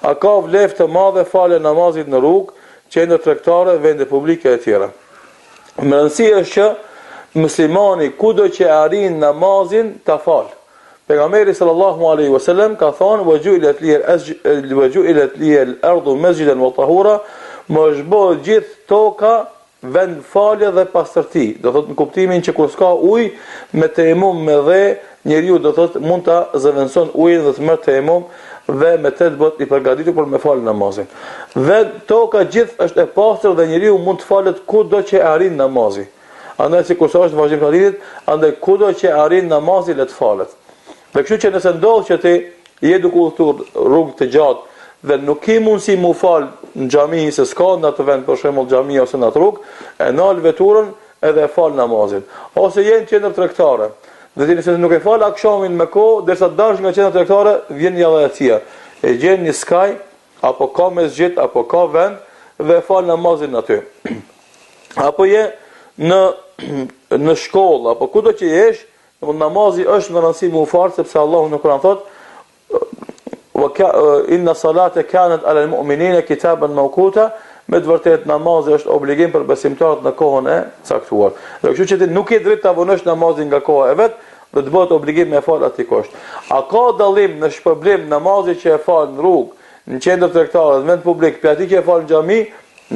a ka vlerë të madhe falja e namazit në rrugë, qendër tregtare, vende publike e tjera. Më rëndësi është që muslimani kudo që arrin namazin ta fal. Pejgamberi sallallahu alaihi wasallam ka thonë: "Waju'ilat liya al-ardu masjidan wa tahura", më është bërë gjithë toka vend falje dhe pastërti. Do thotë në kuptimin që kur s'ka ujë me tejmum me dhe njeriu do thotë mund ta zëvendëson ujin dhe të merr tejmum dhe me të bëhet i përgatitur për me fal namazin. Dhe toka gjithë është e pastër dhe njeriu mund të falet kudo që arrin namazi. Andaj sikur sa është vazhdim të hadithit, andaj kudo që arrin namazi le të falet. Dhe kështu që nëse ndodh që ti je duke udhëtuar rrugë të gjatë dhe nuk ke mundësi mu fal në xhami se s'ka në atë vend për shembull xhami ose në atë rrugë, e nal veturën edhe fal namazin. Ose je në qendër tregtare. Dhe ti nëse nuk e fal akshamin me kohë, derisa dash nga qendra tregtare, vjen një avacia. E gjen një skaj apo ka mesxhit apo ka vend dhe fal namazin aty. Apo je në shkollë apo kudo që jesh, namazi është më rëndësi më u fal sepse Allahu në Kur'an thotë: "Inna salata kanat 'ala al-mu'minina kitaban mawquta", me të vërtetë namazi është obligim për besimtarët në kohën e caktuar. Dhe kështu që ti nuk ke drejt ta vonosh namazin nga koha e vet, dhe të bëhet obligim me fal aty kusht. A ka dallim në shpërblim namazi që e fal në rrugë, në qendër tregtare, në vend publik, për atë që e fal në xhami?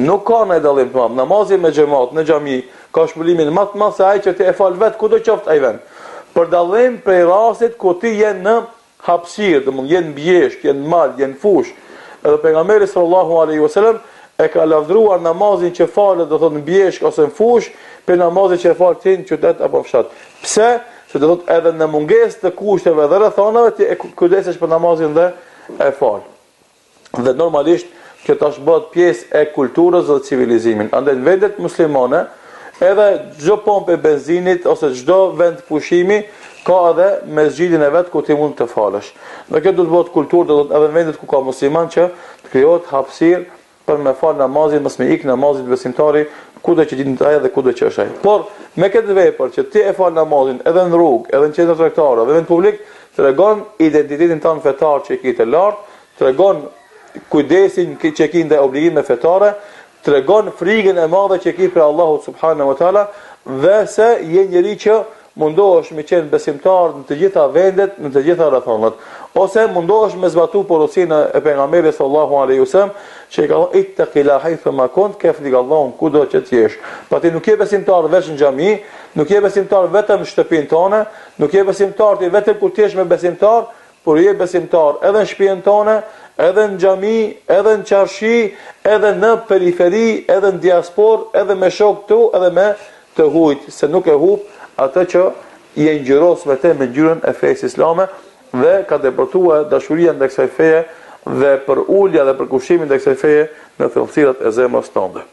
Nuk ka ndonjë dallim të madh. Namazi me xhamat në xhami ka shpëlimin më të madh se ai që ti e fal vet kudo qoftë ai vend. Për dallim prej rastit ku ti je në hapësirë, domthonë je në bjeshk, je në mal, je në fush. Edhe pejgamberi sallallahu alaihi wasallam e ka lavdruar namazin që falet do thotë në bjeshk ose në fush, për namazin që e fal ti në qytet apo fshat. Pse? Se do thotë edhe në mungesë të kushteve dhe rrethonave ti e kujdesesh për namazin dhe e fal. Dhe normalisht kjo tash bëhet pjesë e kulturës dhe civilizimit. Andaj në vendet muslimane, edhe çdo pompë benzinit ose çdo vend pushimi ka edhe mesxhidin e vet ku ti mund të falësh. Dhe kjo do të bëhet kulturë, do të edhe në vendet ku ka musliman që të krijohet hapësirë për me fal namazin, mos me ik namazit besimtari kudo që dinë ai dhe kudo që është ai. Por me këtë vepër që ti e fal namazin edhe në rrugë, edhe në qendër tregtare, edhe në publik, tregon identitetin tënd fetar që ke të lartë, tregon kujdesin që ke ndaj obligimeve fetare, tregon frikën e madhe që ke për Allahu subhanahu wa taala dhe se je njeri që mundohesh me qenë besimtar në të gjitha vendet, në të gjitha rrethonat, ose mundohesh me zbatu porosinë e pejgamberit sallallahu alaihi wasallam që ka thënë ittaqila haythu ma kunt kaflik Allahu kudo që të jesh. Pa ti nuk je besimtar vetëm në xhami, nuk je besimtar vetëm në shtëpinë tonë, nuk je besimtar ti vetëm kur ti je me besimtar, por je besimtar edhe në shtëpinë tonë, edhe në xhami, edhe në çarshi, edhe në periferi, edhe në diasporë, edhe me shok tu, edhe me të hujt, se nuk e hub atë që je ngjyros me të me ngjyrën e fesë islame dhe ka depërtuar dashuria ndaj kësaj feje dhe për ulja dhe për kushimin ndaj kësaj feje në thellësirat e zemrës tënde.